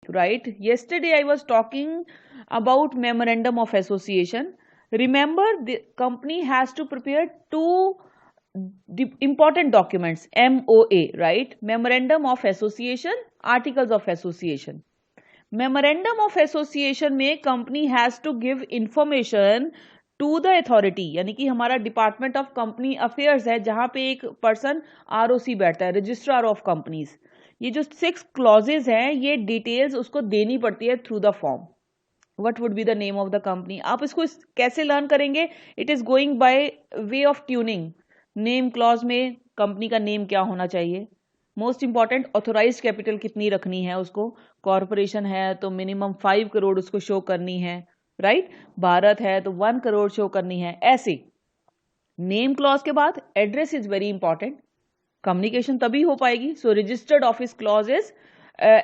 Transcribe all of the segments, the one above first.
right? Yesterday I was talking about memorandum of association. Remember, the company has to prepare two important documents, MOA, right? Memorandum of association, articles of association. Memorandum of association में company has to give information to the authority, यानी कि हमारा department of company affairs है, जहां पे एक person ROC बैठता है, रजिस्ट्रार ऑफ कंपनीज. ये जो 6 क्लॉजेज हैं, ये डिटेल्स उसको देनी पड़ती है through the form. What would be the name of the company. आप इसको कैसे लर्न करेंगे? It is going by way of tuning. Name clause में कंपनी का नेम क्या होना चाहिए. मोस्ट इंपॉर्टेंट, ऑथोराइज कैपिटल कितनी रखनी है उसको. कॉरपोरेशन है तो मिनिमम 5 करोड़ उसको शो करनी है, राइट? भारत है तो 1 करोड़ शो करनी है. ऐसे नेम क्लॉज के बाद address is very important. Communication तभी हो पाएगी. So registered office clause is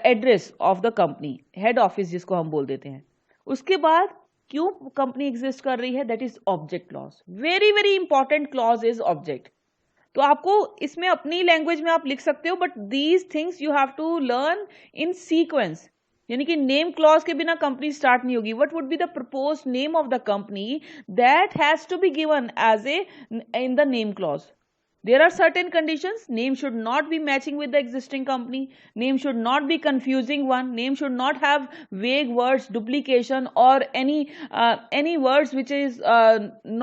address of the company, head office जिसको हम बोल देते हैं. उसके बाद क्यों कंपनी एग्जिस्ट कर रही है, that is object clause. Very very important clause is object. तो आपको इसमें अपनी लैंग्वेज में आप लिख सकते हो, but these things you have to learn in sequence. यानी कि नेम क्लॉज के बिना कंपनी स्टार्ट नहीं होगी. What would be the propose name of the company, that has to be given as a in the name clause. There are certain conditions. Name should not be matching with the existing company. Name should not be confusing one. Name should not have vague words, duplication, or any words which is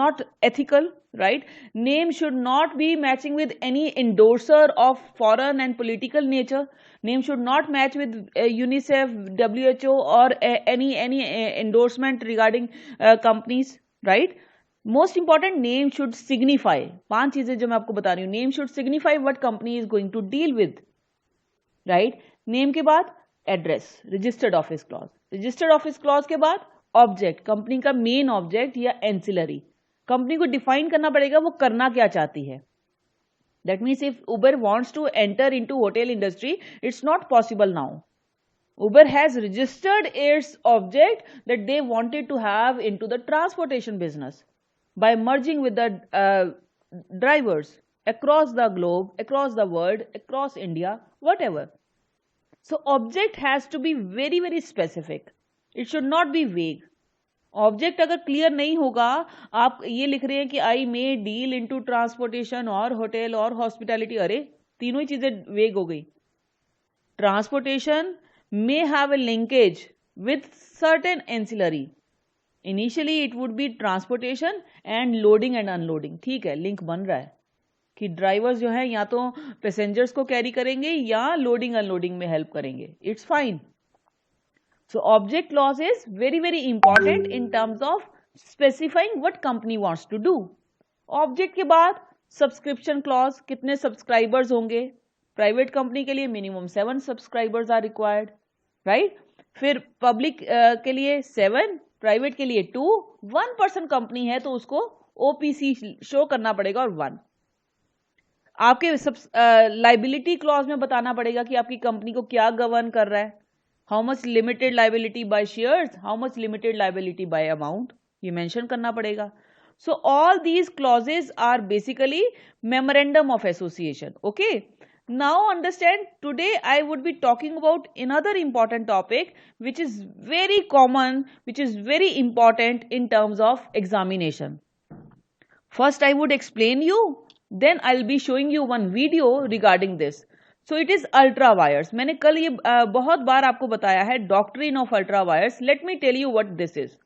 not ethical. Right? Name should not be matching with any endorser of foreign and political nature. Name should not match with UNICEF, WHO, or any endorsement regarding companies. Right? Most important, name should signify. 5 चीजें जो मैं आपको बता रही हूं. Name should signify what company is going to deal with, right? Name के बाद address, registered office clause. Registered office clause के बाद ऑब्जेक्ट, कंपनी का मेन ऑब्जेक्ट या एंसिलरी. कंपनी को डिफाइन करना पड़ेगा वो करना क्या चाहती है. That means if Uber wants to enter into hotel industry, it's not possible now. Uber has registered its object that they wanted to have into the transportation business by merging with the drivers across the globe, across the world, across India, whatever. So object has to be very very specific. It should not be vague. Object अगर clear नहीं होगा, आप ये लिख रहे हैं कि आई मे deal into transportation और होटल और हॉस्पिटैलिटी, अरे तीनों ही चीजें वेग हो गई. Transportation may have a linkage with certain ancillary. Initially it would be transportation and loading and unloading. ठीक है, लिंक बन रहा है कि ड्राइवर्स जो है या तो पैसेंजर्स को कैरी करेंगे या लोडिंग अनलोडिंग में हेल्प करेंगे. It's fine. So object clause is very very important in terms of specifying what company wants to do. Object के बाद सब्सक्रिप्शन क्लॉज, कितने सब्सक्राइबर्स होंगे. प्राइवेट कंपनी के लिए minimum 7 subscribers are required, right? फिर public के लिए 7, प्राइवेट के लिए 2. 1% कंपनी है तो उसको OPC शो करना पड़ेगा और 1. आपके लाइबिलिटी क्लॉज में बताना पड़ेगा कि आपकी कंपनी को क्या गवर्न कर रहा है. How much limited liability by shares, how much limited liability by amount, ये मेंशन करना पड़ेगा. So all these clauses are basically memorandum of association. Okay, now understand, today I would be talking about another important topic which is very common, which is very important in terms of examination. First I would explain you, then I'll be showing you one video regarding this. So it is ultra wires. मैंने कल ये बहुत बार आपको बताया है, doctrine of ultra wires. Let me tell you what this is.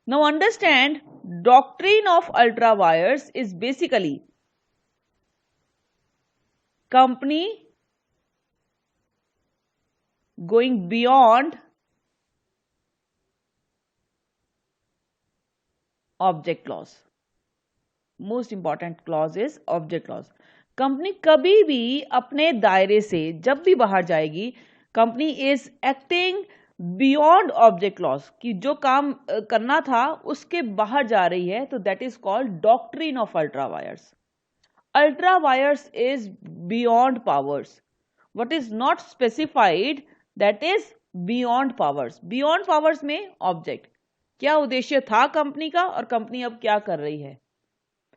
Now understand, doctrine of ultra wires is basically company going beyond object clause. Most important clause is object clause. Company कभी भी अपने दायरे से जब भी बाहर जाएगी, company is acting beyond object clause, कि जो काम करना था उसके बाहर जा रही है, तो that is called doctrine of ultra vires. Ultra wires is beyond powers. What is not specified, that is beyond powers. Beyond powers में object, क्या उद्देश्य था कंपनी का और कंपनी अब क्या कर रही है.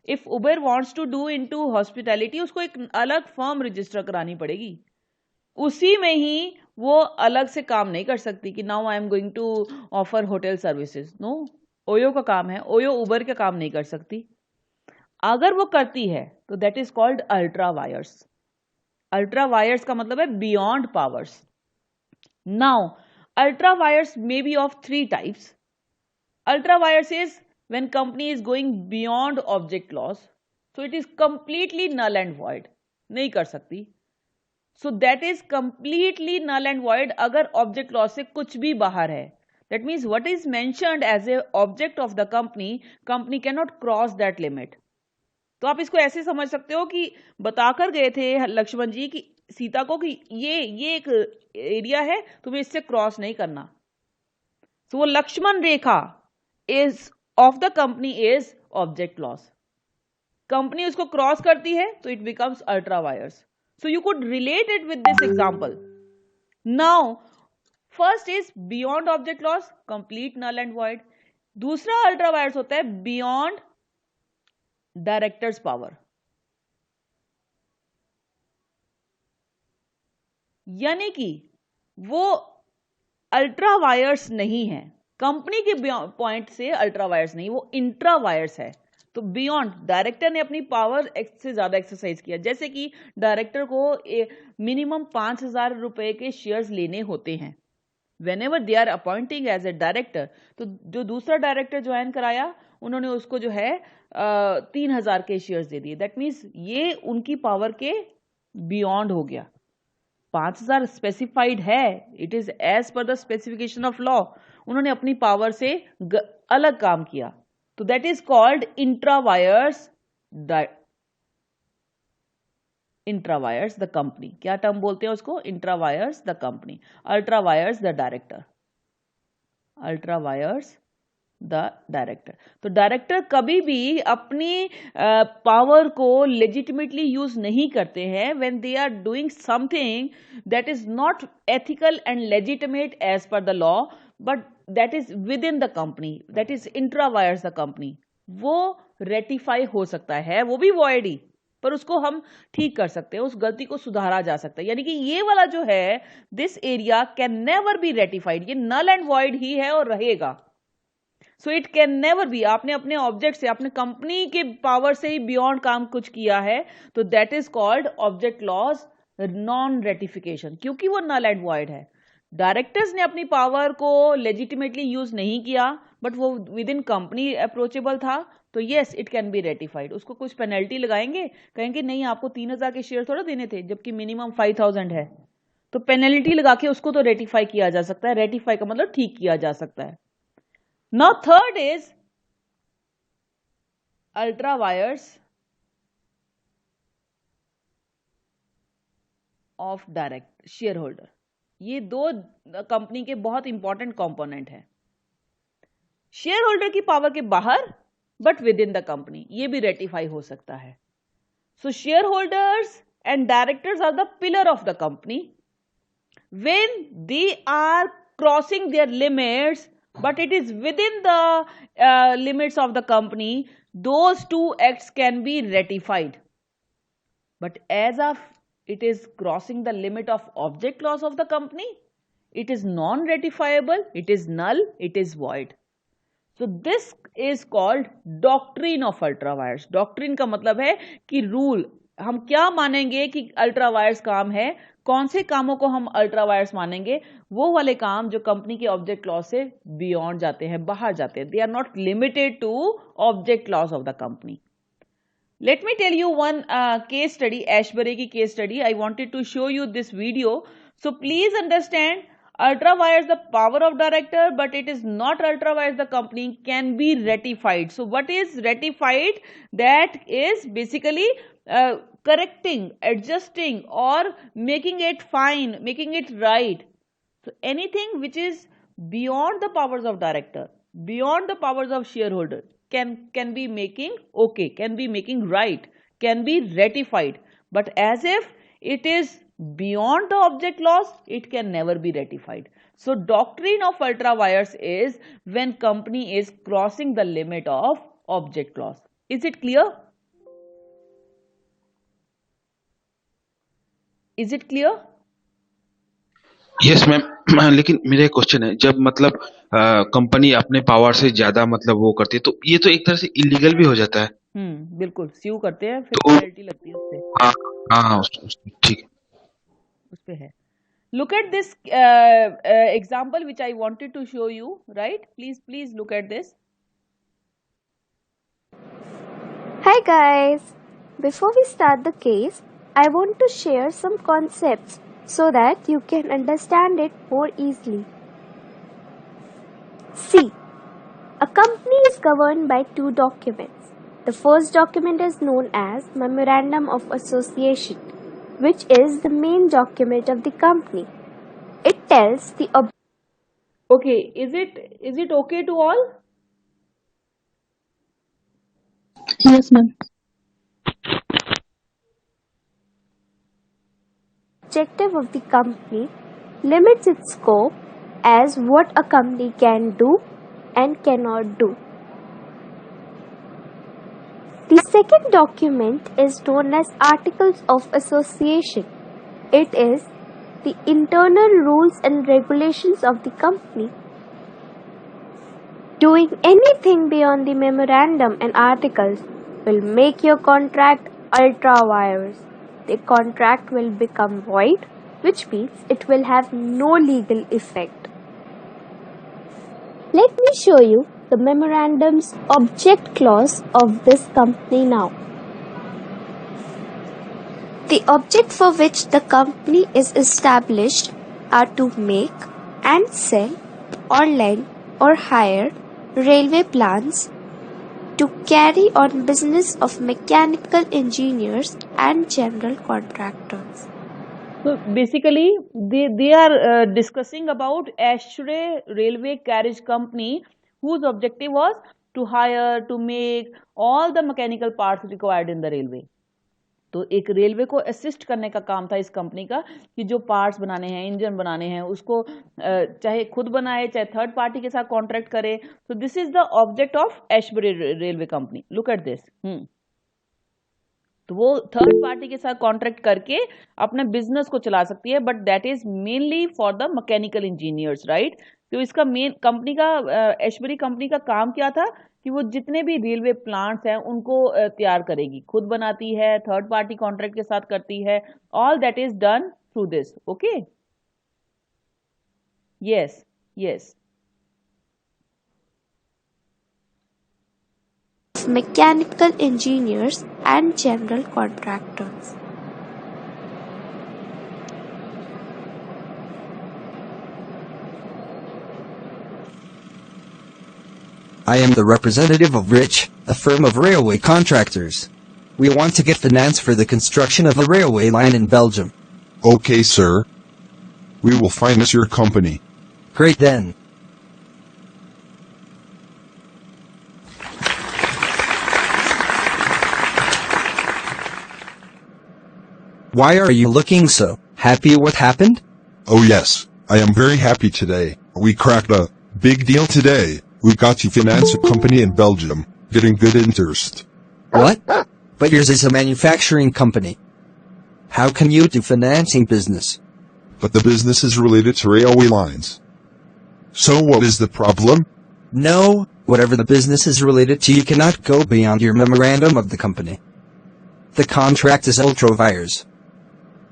If Uber wants to do into hospitality, उसको एक अलग फर्म रजिस्टर करानी पड़ेगी. उसी में ही वो अलग से काम नहीं कर सकती कि now I am going to offer hotel services. No, Oyo का काम है, ओयो उबर का काम नहीं कर सकती। अगर वो करती है तो that is called ultra vires. Ultra vires का मतलब है beyond powers. Now ultra vires may be of three types. Ultra vires is when company is going beyond object loss, so it is completely null and void, नहीं कर सकती। so that is completely null and void अगर object loss से कुछ भी बाहर है। that means what is mentioned as a object of the company cannot cross that limit। तो आप इसको ऐसे समझ सकते हो कि बताकर गए थे लक्ष्मण जी की सीता को कि ये एक एरिया है, तुम्हें इससे क्रॉस नहीं करना। तो वो Lakshman Rekha is of the company is object loss. Company उसको क्रॉस करती है तो it becomes ultra vires. So you could relate it with this example. Now first is beyond object loss, complete null and void. दूसरा ultra vires होता है beyond directors power, यानी कि वो अल्ट्रा वायर्स नहीं है, कंपनी के पॉइंट से अल्ट्रा वायर्स नहीं, वो इंट्रा वायर्स है। तो बियॉन्ड, डायरेक्टर ने अपनी पावर से ज्यादा एक्सरसाइज किया। जैसे कि डायरेक्टर को मिनिमम 5,000 रुपए के शेयर्स लेने होते हैं whenever they are appointing as a director। तो जो दूसरा डायरेक्टर ज्वाइन कराया उन्होंने उसको जो है 3,000 के शेयर्स दे दिए। दैट मीन्स ये उनकी पावर के बियॉन्ड हो गया। 5,000 स्पेसिफाइड है, it is as per the specification of law, उन्होंने अपनी पावर से अलग काम किया। तो that is called intra vires the company. क्या टर्म बोलते हैं उसको? Intra vires the company, ultra vires the director, ultra vires the director. तो डायरेक्टर कभी भी अपनी पावर को लेजिटिमेटली यूज नहीं करते हैं when they are doing something that is not ethical and legitimate as per the law, but that is within the company, that is intra vires the company. वो ratify हो सकता है, वो भी void ही, पर उसको हम ठीक कर सकते हैं, उस गलती को सुधारा जा सकता है। यानी कि ये वाला जो है this area can never be ratified, ये नल एंड वॉइड ही है और रहेगा। So it can never be, आपने अपने ऑब्जेक्ट से, अपने कंपनी के पावर से ही बियॉन्ड काम कुछ किया है तो that is called object loss non ratification, क्योंकि वो नल एंड वॉइड है। डायरेक्टर्स ने अपनी पावर को लेजिटिमेटली यूज नहीं किया बट वो विद इन कंपनी अप्रोचेबल था, तो yes it can be ratified. उसको कुछ पेनल्टी लगाएंगे, कहेंगे नहीं आपको 3,000 के शेयर थोड़ा देने थे जबकि मिनिमम 5,000 है, तो पेनल्टी लगा के उसको तो रेटिफाई किया जा सकता है। रेटिफाई का मतलब ठीक किया जा सकता है। Now third is ultra wires of direct shareholder। ये दो कंपनी के बहुत इंपॉर्टेंट कंपोनेंट है। शेयर होल्डर की पावर के बाहर but within the company, ये भी रेटिफाई हो सकता है। So shareholders and directors are the pillar of the company. When they are crossing their limits but it is within the limits of the company, those two acts can be ratified, but as of it is crossing the limit of object loss of the company, it is non ratifiable, it is null, it is void। so this is called doctrine of ultra wires। doctrine का मतलब है कि rule, हम क्या मानेंगे कि ultra vires काम है, कौन से कामों को हम अल्ट्रा वायर्स मानेंगे, वो वाले काम जो कंपनी के ऑब्जेक्ट लॉस से बियॉन्ड जाते हैं, बाहर जाते हैं। They are not limited to object loss of the company. Let me tell you one case study, Ashbury की case study. I wanted to show you this video, so please understand. ultra wires the power of director but it is not ultra wires the company can be ratified। so what is ratified? that is basically correcting, adjusting or making it fine, making it right। so anything which is beyond the powers of director, beyond the powers of shareholder can be making okay, can be making right, can be ratified, but as if it is beyond the object loss, it can never be ratified। so doctrine of ultra wires is when company is crossing the limit of object loss। is it clear? is it clear? Yes ma'am. लेकिन मेरा एक question है, जब मतलब company अपने power से ज्यादा मतलब वो करती है, तो ये तो एक तरह से इलीगल भी हो जाता है। बिल्कुल स्यू करते हैं, फिर तो पेनल्टी लगती है उससे। हाँ हाँ हाँ, ठीक है। उस पे है। Look at this example which I wanted to show you, right? Please look at this. Hi guys! Before we start the case, I want to share some concepts so that you can understand it more easily. See, a company is governed by two documents. The first document is known as Memorandum of Association, which is the main document of the company. It tells the Okay, is it okay to all? Yes, ma'am. objective of the company, limits its scope as what a company can do and cannot do. The second document is known as Articles of Association. It is the internal rules and regulations of the company. Doing anything beyond the memorandum and articles will make your contract ultra vires. The contract will become void, which means it will have no legal effect. Let me show you the memorandum's object clause of this company now. The object for which the company is established are to make and sell or lend or hire railway plans, to carry on business of mechanical engineers and general contractors. So basically, they are discussing about Ashray Railway Carriage Company, whose objective was to hire, to make all the mechanical parts required in the railway. तो एक railway को assist करने का काम था इस company का, कि जो पार्ट्स बनाने हैं, इंजन बनाने हैं, उसको चाहे खुद बनाए चाहे थर्ड पार्टी के साथ कॉन्ट्रैक्ट करे. So this is the object of Ashbery railway company. Look at this. तो वो थर्ड पार्टी के साथ कॉन्ट्रैक्ट करके अपने बिजनेस को चला सकती है, but that is mainly for the mechanical engineers, right. तो इसका मेन कंपनी का एशबरी कंपनी का काम क्या था कि वो जितने भी रेलवे प्लांट्स हैं उनको तैयार करेगी, खुद बनाती है, थर्ड पार्टी कॉन्ट्रैक्ट के साथ करती है. All that is done through this. Okay, yes yes. Mechanical engineers and general contractors. I am the representative of Rich, a firm of railway contractors. We want to get finance for the construction of a railway line in Belgium. Okay, sir. We will finance your company. Great then. Why are you looking so happy? What happened? Oh yes, I am very happy today. We cracked a big deal today. We got to finance a company in Belgium, getting good interest. What? But yours is a manufacturing company. How can you do financing business? But the business is related to railway lines. So what is the problem? No, whatever the business is related to, you cannot go beyond your memorandum of the company. The contract is ultra vires,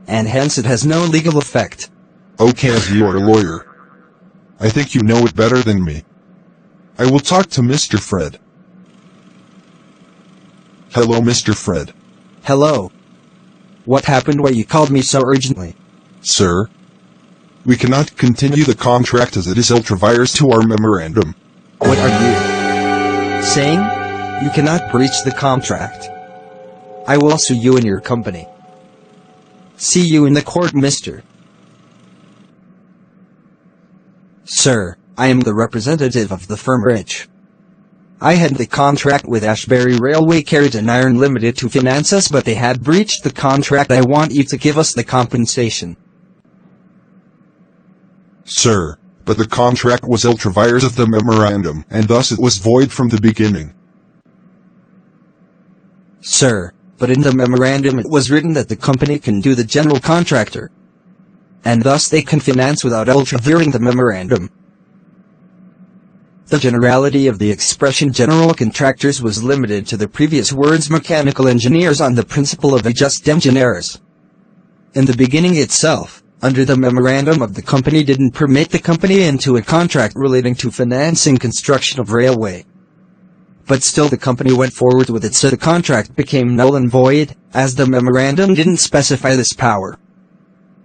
and hence it has no legal effect. Okay, as you are a lawyer, I think you know it better than me. I will talk to Mr. Fred. Hello, Mr. Fred. Hello. What happened? Why you called me so urgently? Sir, we cannot continue the contract as it is ultra vires to our memorandum. What are you saying? You cannot breach the contract. I will sue you and your company. See you in the court, mister. Sir, I am the representative of the firm Rich. I had the contract with Ashbury Railway Carriage and Iron Limited to finance us, but they had breached the contract. I want you to give us the compensation. Sir, but the contract was ultra vires of the memorandum, and thus it was void from the beginning. Sir, but in the memorandum it was written that the company can do the general contractor. and thus they can finance without ultraviring the memorandum. The generality of the expression general contractors was limited to the previous words mechanical engineers on the principle of justem generis. In the beginning itself, under the memorandum of the company didn't permit the company into a contract relating to financing construction of railway. But still the company went forward with it, so the contract became null and void, as the memorandum didn't specify this power.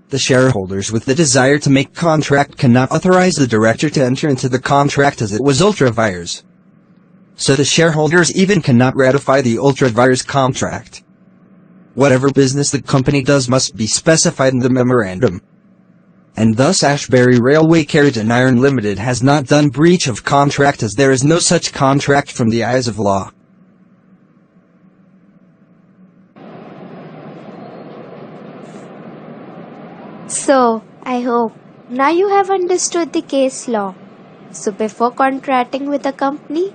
The shareholders with the desire to make contract cannot authorize the director to enter into the contract as it was ultra-vires. So the shareholders even cannot ratify the ultra-vires contract. Whatever business the company does must be specified in the memorandum. And thus Ashbury Railway Carriage and Iron Limited has not done breach of contract, as there is no such contract from the eyes of law. So, I hope now you have understood the case law. So before contracting with a company,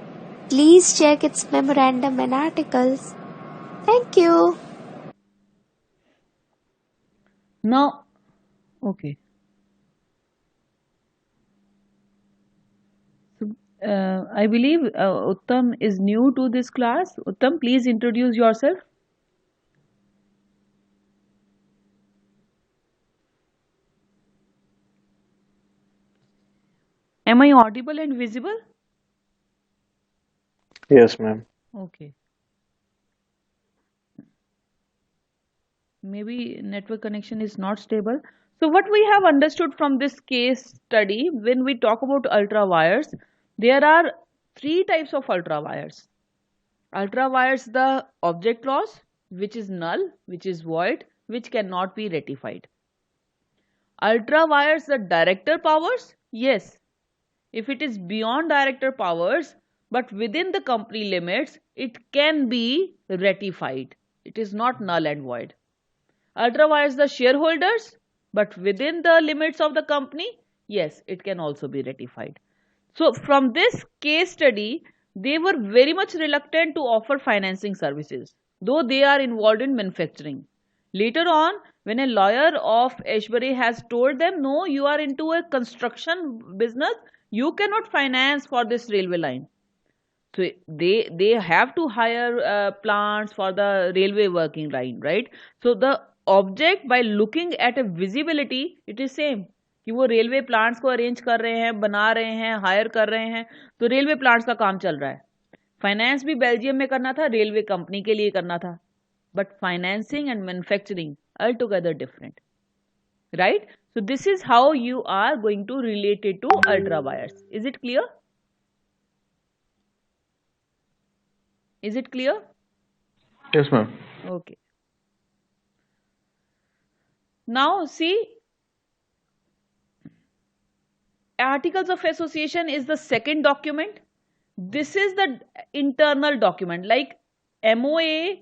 please check its memorandum and articles. Thank you. Now, okay. So, I believe Uttam is new to this class. Uttam, please introduce yourself. Am I audible and visible? Yes, ma'am. Okay. Maybe network connection is not stable. So what we have understood from this case study, when we talk about ultra wires, there are three types of ultra wires. Ultra wires, the object loss, which is null, which is void, which cannot be rectified. Ultra wires, the director powers, yes. If it is beyond director powers, but within the company limits, it can be rectified. It is not null and void. Ultra wires, the shareholders, but within the limits of the company, yes, it can also be rectified. So from this case study, they were very much reluctant to offer financing services, though they are involved in manufacturing. Later on, when a lawyer of Ashbury has told them, no, you are into a construction business, you cannot finance for this railway line. So they have to hire plants for the railway working line, right? So the object, by looking at a visibility, it is same कि वो railway plants को arrange कर रहे हैं, बना रहे हैं, higher कर रहे हैं, तो रेलवे प्लांट्स का काम चल रहा है. फाइनेंस भी बेल्जियम में करना था, रेलवे कंपनी के लिए करना था, but financing and manufacturing all together different, right? So this is how you are going to relate it to ultra wires. Is it clear? Is it clear? Yes, ma'am. Okay. Now see, Articles of Association is the second document. This is the internal document. Like MOA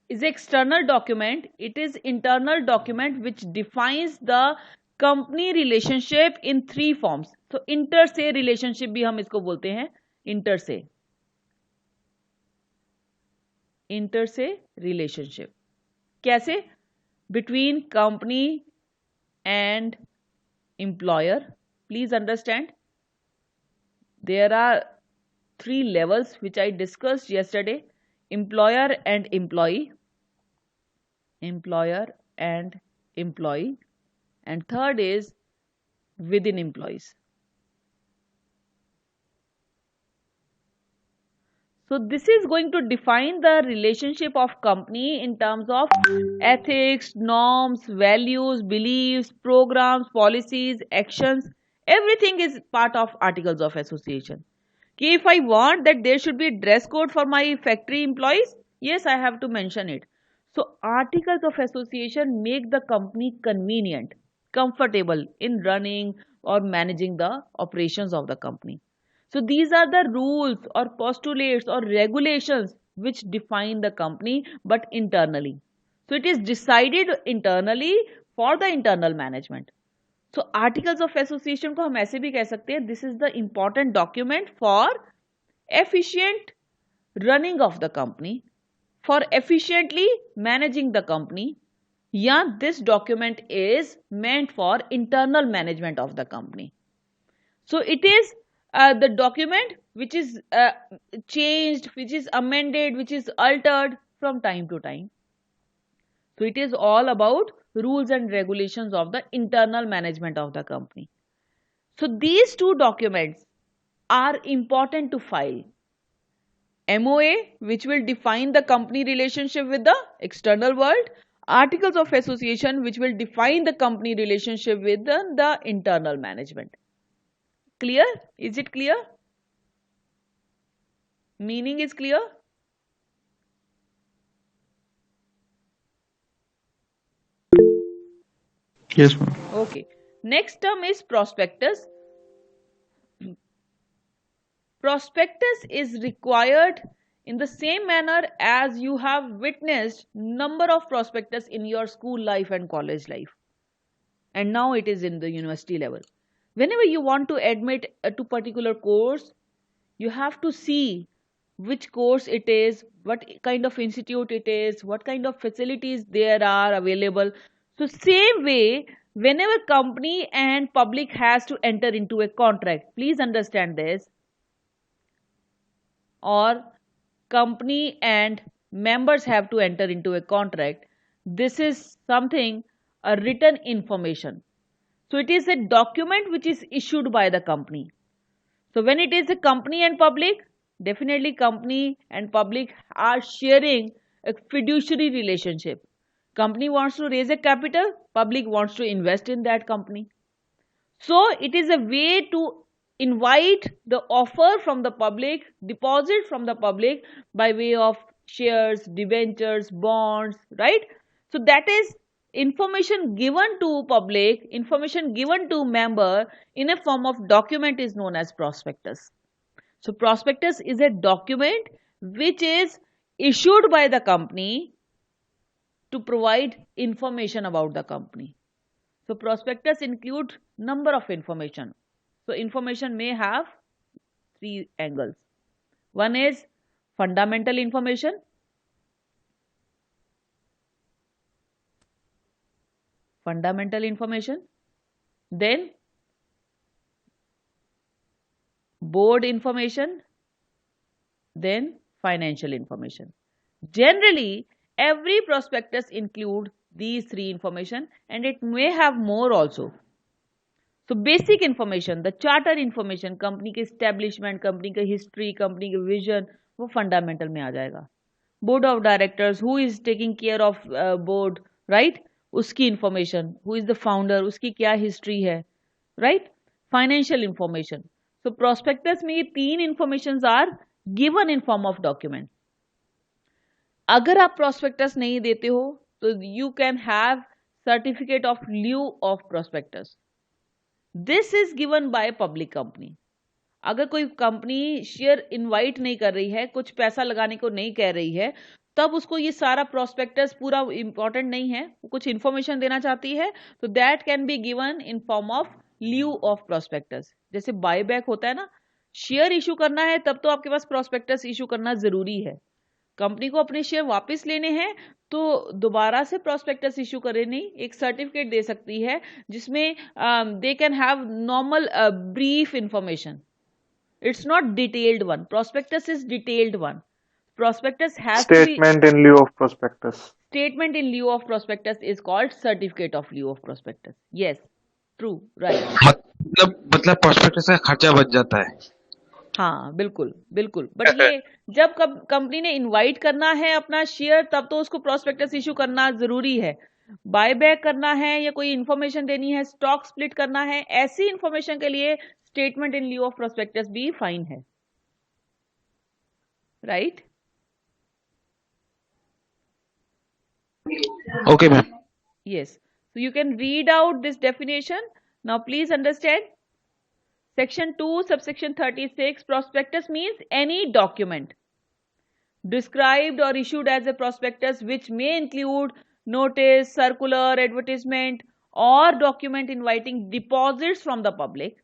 is external document. It is internal document which defines the company relationship in three forms. So inter se relationship भी हम इसको बोलते हैं, inter se. Inter se relationship. कैसे? Between company and employer. Please understand, there are three levels which I discussed yesterday: employer and employee, employer and employee, and third is within employees. So this is going to define the relationship of company in terms of ethics, norms, values, beliefs, programs, policies, actions. Everything is part of Articles of Association. If I want that there should be dress code for my factory employees, yes, I have to mention it. So Articles of Association make the company convenient, comfortable in running or managing the operations of the company. So these are the rules or postulates or regulations which define the company, but internally. So it is decided internally for the internal management. So Articles of Association को हम ऐसे भी कह सकते हैं, this is the important document for efficient running of the company, for efficiently managing the company, Yeah, this document is meant for internal management of the company. So it is the document which is changed, which is amended, which is altered from time to time. So it is all about rules and regulations of the internal management of the company. So these two documents are important to file. MOA, which will define the company relationship with the external world. Articles of Association, which will define the company relationship with the internal management. Clear? Is it clear? Meaning is clear? Yes, ma'am. Okay. Next term is prospectus. Prospectus is required in the same manner as you have witnessed number of prospectus in your school life and college life. And now it is in the university level. Whenever you want to admit to particular course, you have to see which course it is, what kind of institute it is, what kind of facilities there are available. So same way, whenever company and public has to enter into a contract, please understand this, or company and members have to enter into a contract, this is something, a written information. So it is a document which is issued by the company. So when it is a company and public, definitely company and public are sharing a fiduciary relationship. Company wants to raise a capital, public wants to invest in that company. So it is a way to invite the offer from the public, deposit from the public by way of shares, debentures, bonds, right? So that is information given to public, information given to member in a form of document is known as prospectus. So prospectus is a document which is issued by the company to provide information about the company. So prospectus include number of information. So information may have three angles. One is fundamental information. Fundamental information. Then board information. Then financial information. Generally, every prospectus include these three information and it may have more also. So basic information, the charter information, company के establishment, company के history, company के vision, वो fundamental में आ जाएगा. Board of directors, who is taking care of board, right? उसकी information, who is the founder, उसकी क्या history है, right? Financial information. So prospectus में ये तीन informations are given in form of document. अगर आप prospectus नहीं देते हो तो you can have certificate of lieu of prospectus. This is given by public company. अगर कोई कंपनी शेयर इनवाइट नहीं कर रही है, कुछ पैसा लगाने को नहीं कह रही है, तब उसको ये सारा प्रोस्पेक्टस पूरा इंपॉर्टेंट नहीं है, वो कुछ इंफॉर्मेशन देना चाहती है, तो that can be given in form of lieu of prospectus. जैसे बायबैक होता है ना, शेयर इशू करना है तब तो आपके पास प्रोस्पेक्टस इशू करना जरूरी है. कंपनी को अपने शेयर वापस लेने हैं तो दोबारा से प्रोस्पेक्टस इशू करे नहीं, एक सर्टिफिकेट दे सकती है जिसमें they can have normal brief information. It's not detailed one. Prospectus is detailed one. Prospectus has Statement in lieu of prospectus. Statement in lieu of prospectus is called certificate of lieu of prospectus. Yes, true, right. मतलब prospectus का खर्चा बच जाता है. हाँ बिल्कुल बिल्कुल. But ये जब कंपनी ने इनवाइट करना है अपना शेयर तब तो उसको प्रोस्पेक्टस इशू करना जरूरी है. बायबैक करना है या कोई इंफॉर्मेशन देनी है, स्टॉक स्प्लिट करना है, ऐसी इंफॉर्मेशन के लिए statement in lieu of prospectus भी फाइन है, right? Okay, ma'am. Yes. So you can read out this definition. Now please understand. Section 2, subsection 36, prospectus means any document described or issued as a prospectus which may include notice, circular, advertisement, or document inviting deposits from the public,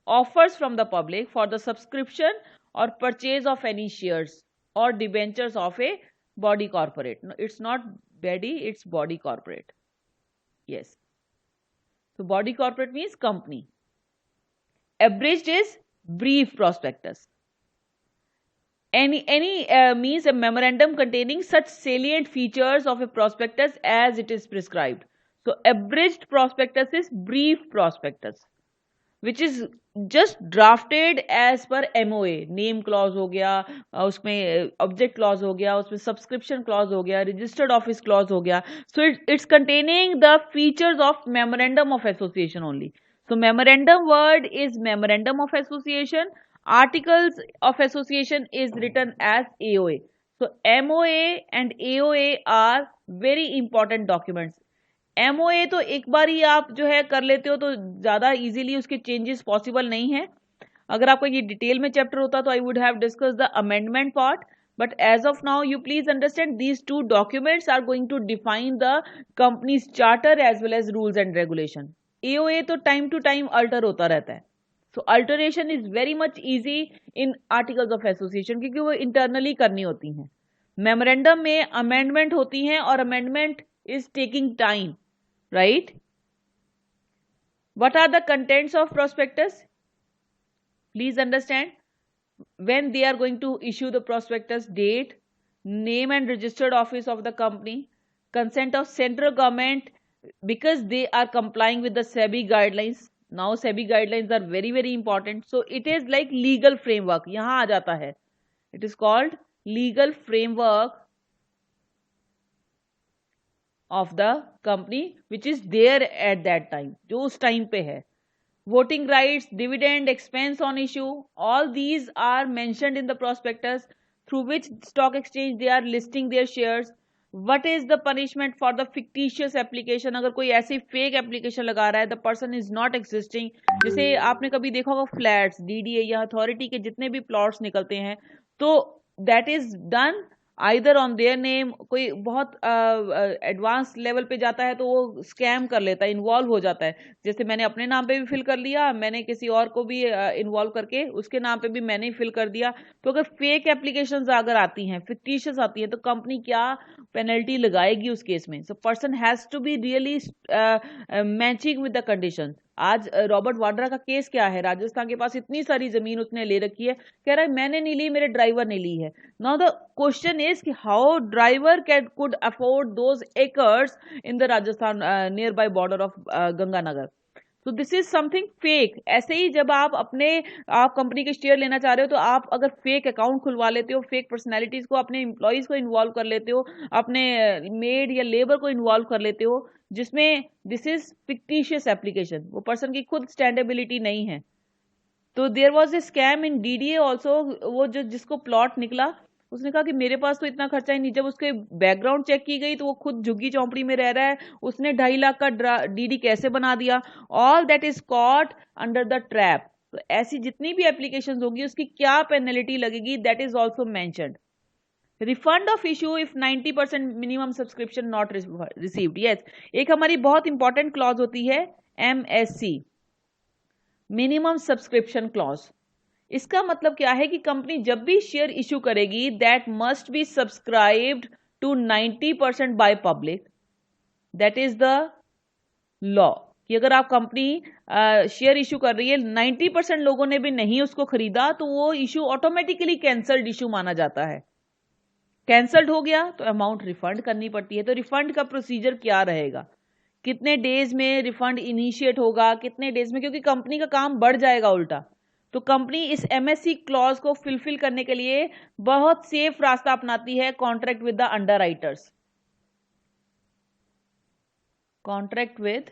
offers from the public for the subscription or purchase of any shares or debentures of a body corporate. No, it's not body, it's body corporate. Yes. So body corporate means company. Abridged is brief prospectus. Any means a memorandum containing such salient features of a prospectus as it is prescribed. So abridged prospectus is brief prospectus, which is just drafted as per MOA. Name clause हो गया, उसमें object clause हो गया, उसमें subscription clause हो गया, registered office clause हो गया. So it's containing the features of memorandum of association only. So memorandum word is memorandum of association. Articles of association is written as AOA. So MOA and AOA are very important documents. MOA तो एक बार ही आप जो है कर लेते हो तो ज़्यादा इजीली उसके चेंजेस पॉसिबल नहीं है. अगर आपका ये डिटेल में चैप्टर होता तो I would have discuss the amendment part. But as of now, you please understand these two documents are going to define the company's charter as well as rules and regulation. AOA तो time to time alter होता रहता है. So alteration is very much easy in articles of association क्योंकि वो internally करनी होती हैं. Memorandum में अमेंडमेंट होती हैं और amendment is taking time, right. What are the contents of prospectus? Please understand when they are going to issue the prospectus, date, name and registered office of the company, consent of central government because they are complying with the SEBI guidelines. Now SEBI guidelines are very very important, so it is like legal framework. यहाँ आ जाता है, it is called legal framework of the company which is there at that time, जो उस time पे है. Voting rights, dividend, expense on issue, all these are mentioned in the prospectus through which stock exchange they are listing their shares. What is the punishment for the fictitious application? अगर कोई ऐसी fake application लगा रहा है, the person is not existing. जैसे आपने कभी देखा होगा फ्लैट्स, DDA या अथॉरिटी के जितने भी प्लॉट्स निकलते हैं तो that is done either on their name. कोई बहुत एडवांस लेवल पे जाता है तो वो स्कैम कर लेता है, इन्वॉल्व हो जाता है. जैसे मैंने अपने नाम पे भी फिल कर लिया, मैंने किसी और को भी इन्वॉल्व करके उसके नाम पे भी मैंने ही फिल कर दिया. तो अगर फेक एप्लीकेशंस अगर आती हैं, फिक्टिशियस आती हैं, तो कंपनी क्या पेनल्टी लगाएगी उस केस में? So person has to be really matching with the condition. आज रॉबर्ट वाड्रा का केस क्या है? राजस्थान के पास इतनी सारी जमीन उसने ले रखी है, कह रहा है मैंने नहीं ली, मेरे ड्राइवर ने ली है. नाउ द क्वेश्चन इज कि how driver could afford those acres in the Rajasthan near by border of Ganganagar. तो दिस इज समथिंग फेक. ऐसे ही जब आप कंपनी के शेयर लेना चाह रहे हो तो आप अगर फेक अकाउंट खुलवा लेते हो, फेक पर्सनैलिटीज को, अपने एम्प्लॉयज को इन्वॉल्व कर लेते हो, अपने मेड या लेबर को इन्वॉल्व कर लेते हो, जिसमें दिस इज फिक्टिशियस एप्लीकेशन, वो पर्सन की खुद स्टैंडेबिलिटी नहीं है. तो there was a scam in DDA also. वो जिसको प्लॉट निकला उसने कहा कि मेरे पास तो इतना खर्चा ही नहीं. जब उसके बैकग्राउंड चेक की गई तो वो खुद झुग्गी चौपड़ी में रह रहा है, उसने 2.5 लाख का DD कैसे बना दिया? All that is caught under the trap. तो ऐसी जितनी भी एप्लीकेशन होगी उसकी क्या पेनल्टी लगेगी, that is also mentioned. Refund of issue if 90% minimum subscription not received. Yes, एक हमारी बहुत इंपॉर्टेंट क्लॉज होती है MSC, मिनिमम सब्सक्रिप्शन क्लॉज. इसका मतलब क्या है कि कंपनी जब भी शेयर इशू करेगी that must be subscribed to 90% by public. That is the law कि अगर आप कंपनी शेयर इशू कर रही है, 90% लोगों ने भी नहीं उसको खरीदा, तो वो इशू ऑटोमेटिकली कैंसल्ड इशू माना जाता है. कैंसल्ड हो गया तो अमाउंट रिफंड करनी पड़ती है. तो रिफंड का प्रोसीजर क्या रहेगा, कितने डेज में रिफंड इनिशिएट होगा, कितने डेज में, क्योंकि कंपनी का काम बढ़ जाएगा उल्टा. तो कंपनी इस MSC क्लॉज को फुलफिल करने के लिए बहुत सेफ रास्ता अपनाती है, contract with the underwriters. Contract with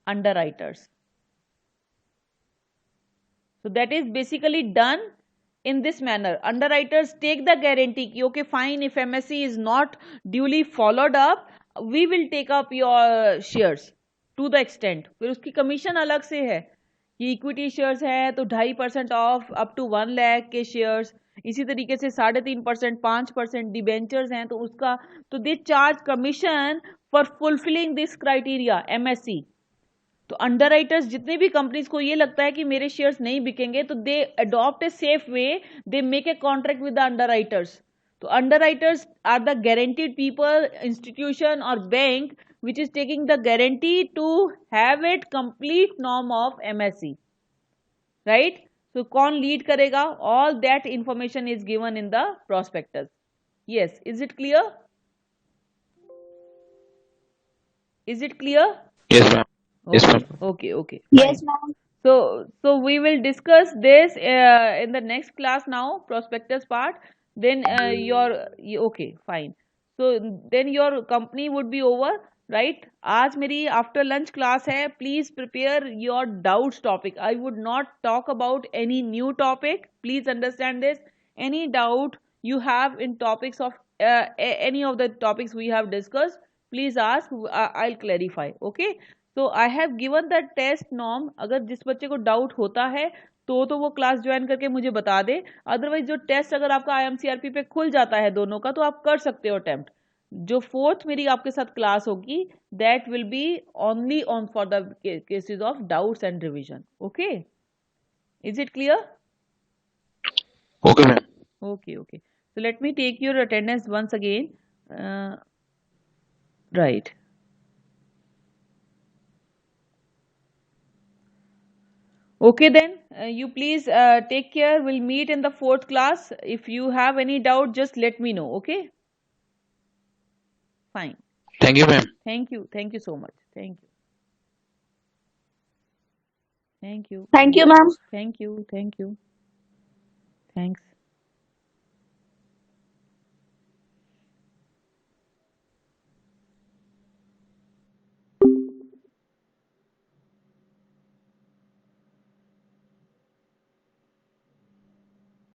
underwriters. So that is basically done in this manner. Underwriters take the guarantee कि okay fine, if MSC is not duly followed up, we will take up your shares to the extent. फिर उसकी commission अलग से है कि equity shares है तो 2.5% of up to 1 lakh के शेयर्स. इसी तरीके से 3.5%, 5% डिबेंचर्स हैं तो उसका, तो they charge commission for fulfilling this criteria MSC. तो अंडरराइटर्स जितने भी कंपनीज को ये लगता है कि मेरे शेयर्स नहीं बिकेंगे तो they adopt a safe way, they make a contract with the underwriters. So underwriters are the guaranteed people, institution or bank which is taking the guarantee to have it complete norm of MSE, right? So कौन lead करेगा? All that information is given in the prospectus. Yes, is it clear? Is it clear? Yes, ma'am. Yes, Okay, ma'am. okay. Yes, Fine. ma'am. So we will discuss this in the next class now, prospectus part. Then okay, fine. So then your company would be over, right? आज मेरी after lunch class है. Please prepare your doubts topic. I would not talk about any new topic. Please understand this. Any doubt you have in topics of any of the topics we have discussed, please ask. I'll clarify. Okay. तो I have given the test norm. अगर जिस बच्चे को doubt होता है तो वो class join करके मुझे बता दे. अदरवाइज जो टेस्ट अगर आपका IMCRP पे खुल जाता है दोनों का तो आप कर सकते हो अटेम्प्ट. जो फोर्थ मेरी आपके साथ क्लास होगी that will be only on for the cases of doubts and revision. Okay, is it clear? Okay, ma'am. Okay. So let me take your attendance once again. Right. Okay then, you please take care. We'll meet in the fourth class. If you have any doubt, just let me know. Okay? Fine. Thank you, ma'am. Thank you. Thank you so much. Thank you. Thank you. Thank you, ma'am. Thank you. Thank you. Thanks.